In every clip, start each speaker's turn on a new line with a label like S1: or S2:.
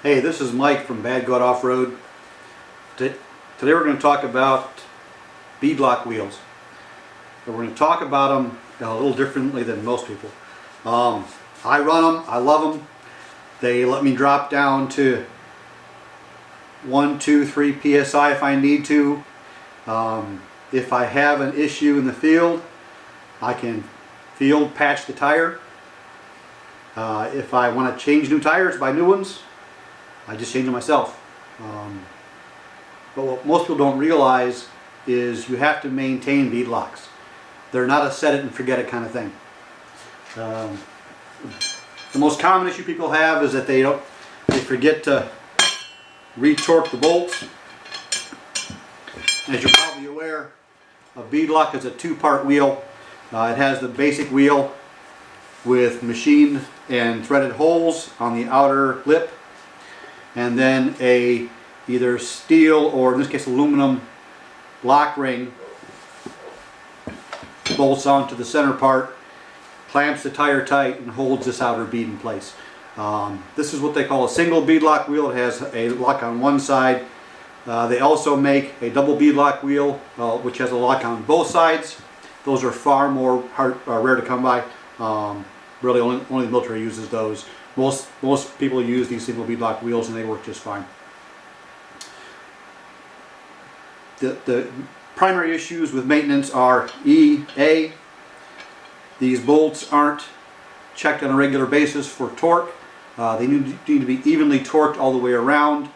S1: Hey, this is Mike from Bad Goat Off-Road. Today we're going to talk about beadlock wheels. But we're going to talk about them a little differently than most people. I run them, I love them. They let me drop down to 1, 2, 3 psi if I need to. If I have an issue in the field, I can field patch the tire. If I want to change new tires, buy new ones, I just change them myself. But what most people don't realize is you have to maintain beadlocks. They're not a set it and forget it kind of thing. The most common issue people have is that they forget to re-torque the bolts. As you're probably aware, a beadlock is a two-part wheel. It has the basic wheel with machined and threaded holes on the outer lip, and then a either steel or in this case aluminum lock ring bolts onto the center part, clamps the tire tight, and holds this outer bead in place. This is what they call a single beadlock wheel. It has a lock on one side. They also make a double beadlock wheel which has a lock on both sides. Those are far more rare to come by. Really only the military uses those. Most people use these single beadlock wheels and they work just fine. The primary issues with maintenance are A, these bolts aren't checked on a regular basis for torque. They need to be evenly torqued all the way around,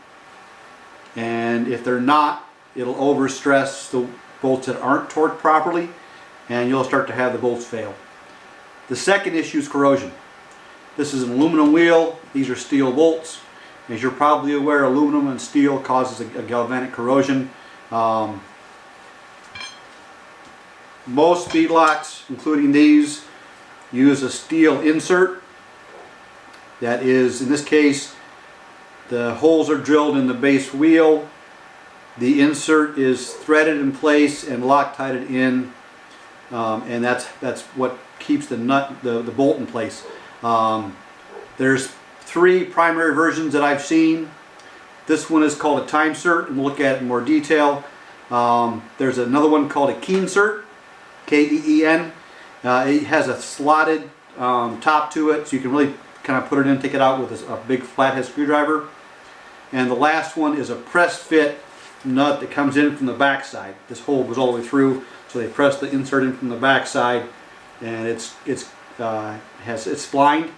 S1: and if they're not, it'll overstress the bolts that aren't torqued properly and you'll start to have the bolts fail. The second issue is corrosion. This is an aluminum wheel. These are steel bolts. As you're probably aware, aluminum and steel causes a galvanic corrosion. Most beadlocks, including these, use a steel insert. That is, in this case, the holes are drilled in the base wheel. The insert is threaded in place and Loctited in, and that's what keeps the bolt in place. There's 3 primary versions that I've seen. This one is called a Timesert, and we'll look at it in more detail. There's another one called a Keensert, K-E-E-N. It has a slotted top to it, so you can really kind of put it in and take it out with a big flathead screwdriver. And the last one is a press fit nut that comes in from the back side. This hole goes all the way through, so they press the insert in from the back side, and it's splined.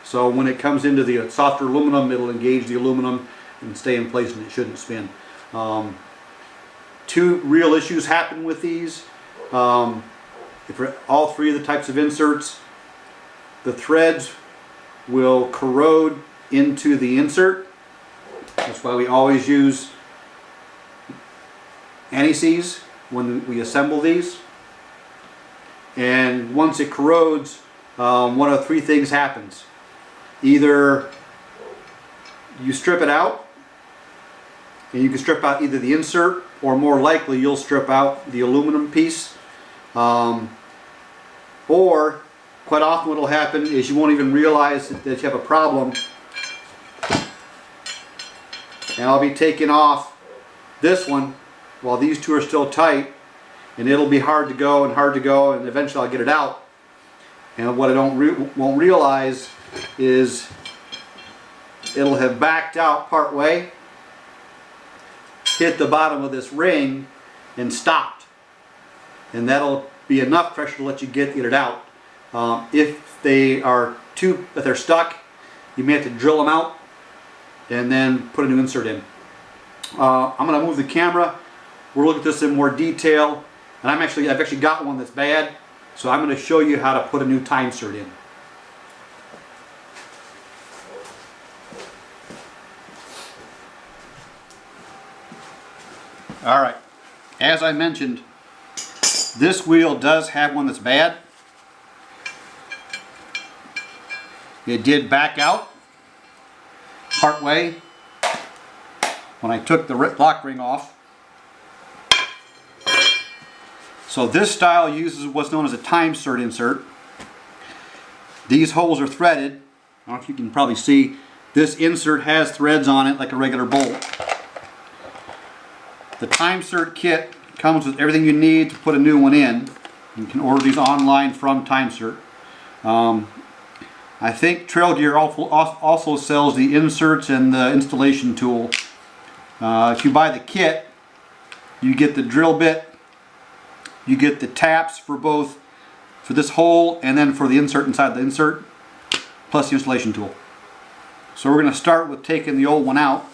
S1: So when it comes into the softer aluminum, it'll engage the aluminum and stay in place, and it shouldn't spin. 2 real issues happen with these. For all 3 of the types of inserts, the threads will corrode into the insert. That's why we always use anti-seize when we assemble these. And once it corrodes, one of 3 things happens. Either you strip it out, and you can strip out either the insert, or more likely you'll strip out the aluminum piece. Or quite often what will happen is you won't even realize that you have a problem, and I'll be taking off this one while these 2 are still tight, and it'll be hard to go, and eventually I'll get it out. And what I won't realize is it'll have backed out part way, hit the bottom of this ring, and stopped. And that'll be enough pressure to let you get it out. If they're stuck, you may have to drill them out and then put a new insert in. I'm going to move the camera. We'll look at this in more detail, and I've actually got one that's bad, so I'm going to show you how to put a new Timesert in. Alright, as I mentioned, this wheel does have one that's bad. It did back out part way when I took the lock ring off. So this style uses what's known as a Timesert insert. These holes are threaded. I don't know if you can probably see, This insert has threads on it like a regular bolt. The Timesert kit comes with everything you need to put a new one in. You can order these online from Timesert. I think Trail Gear also sells the inserts and the installation tool. If you buy the kit, you get the drill bit, you get the taps for both, for this hole and then for the insert inside the insert, plus the installation tool. So we're going to start with taking the old one out.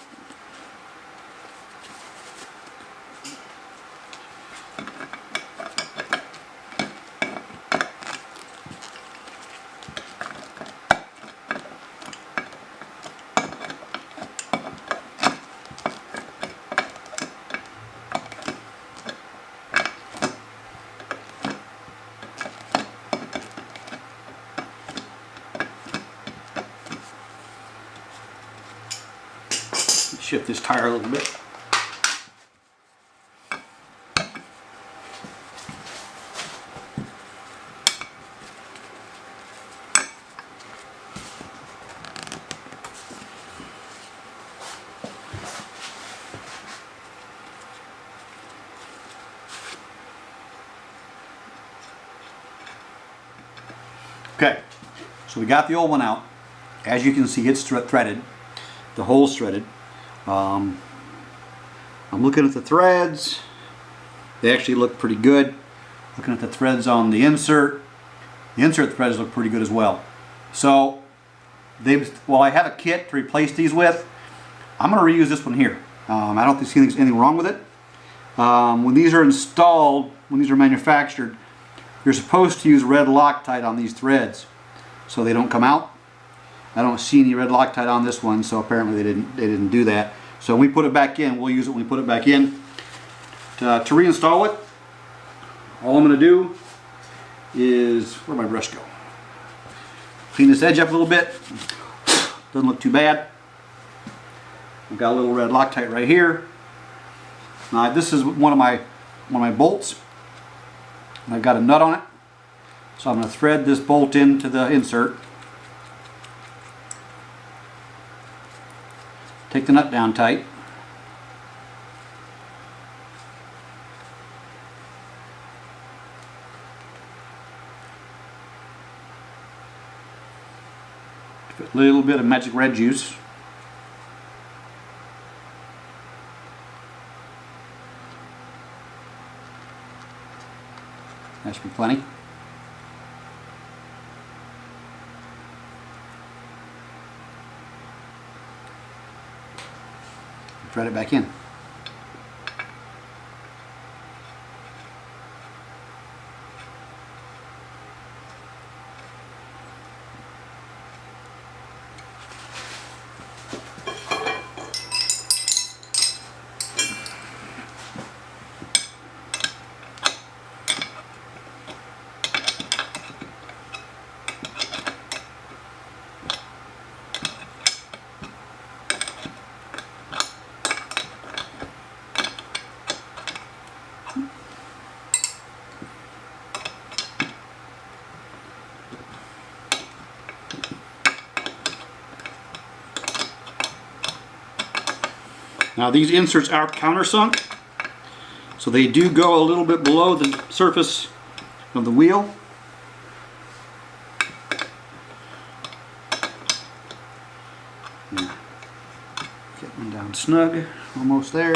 S1: Shift this tire a little bit. Okay, so we got the old one out. As you can see, it's threaded. The hole's threaded. I'm looking at the threads. They actually look pretty good. Looking at the threads on the insert threads look pretty good as well. So, while I have a kit to replace these with, I'm going to reuse this one here. I don't think there's anything wrong with it. When these are installed, when these are manufactured, you're supposed to use red Loctite on these threads so they don't come out. I don't see any red Loctite on this one, so apparently they didn't do that. So when we put it back in, we'll use it when we put it back in. To reinstall it, all I'm going to do is, where'd my brush go? Clean this edge up a little bit. Doesn't look too bad. I've got a little red Loctite right here. Now this is one of my bolts. And I've got a nut on it. So I'm going to thread this bolt into the insert. Take the nut down tight. Give it a little bit of magic red juice. That should be plenty. Thread it back in. Now these inserts are countersunk, so they do go a little bit below the surface of the wheel. Get one down snug, almost there.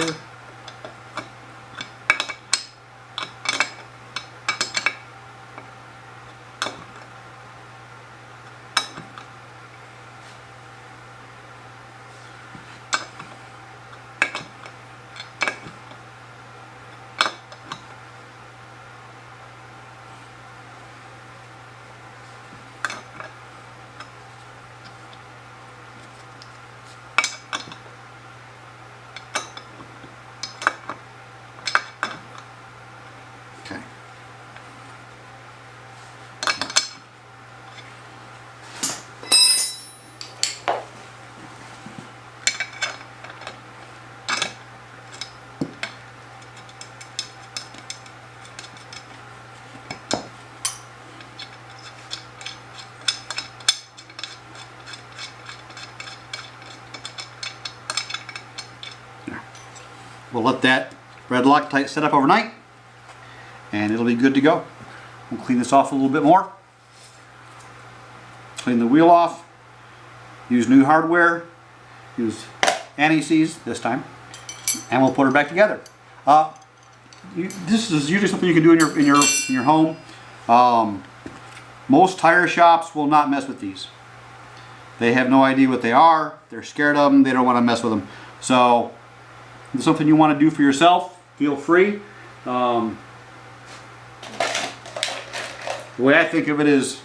S1: we'll let that red Loctite set up overnight and it'll be good to go. We'll clean this off a little bit more. Clean the wheel off. Use new hardware. Use anti-seize this time. And we'll put her back together. This is usually something you can do in your home. Most tire shops will not mess with these. They have no idea what they are. They're scared of them. They don't want to mess with them. So if it's something you want to do for yourself, feel free. The way I think of it is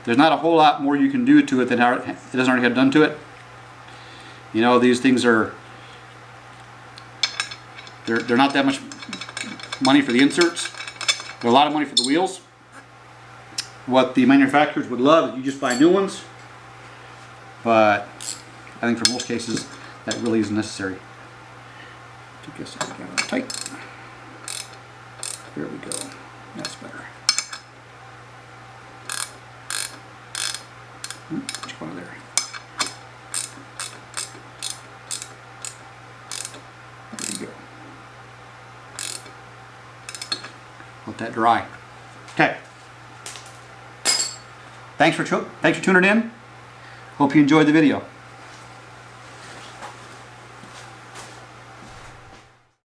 S1: there's not a whole lot more you can do to it than it doesn't already have done to it. You know, these things are they're not that much money for the inserts. They're a lot of money for the wheels. What the manufacturers would love is you just buy new ones. But I think for most cases that really isn't necessary. I guess I got it tight. There we go. That's better. Which one there? There we go. Let that dry. Okay. Thanks for tuning in. Hope you enjoyed the video.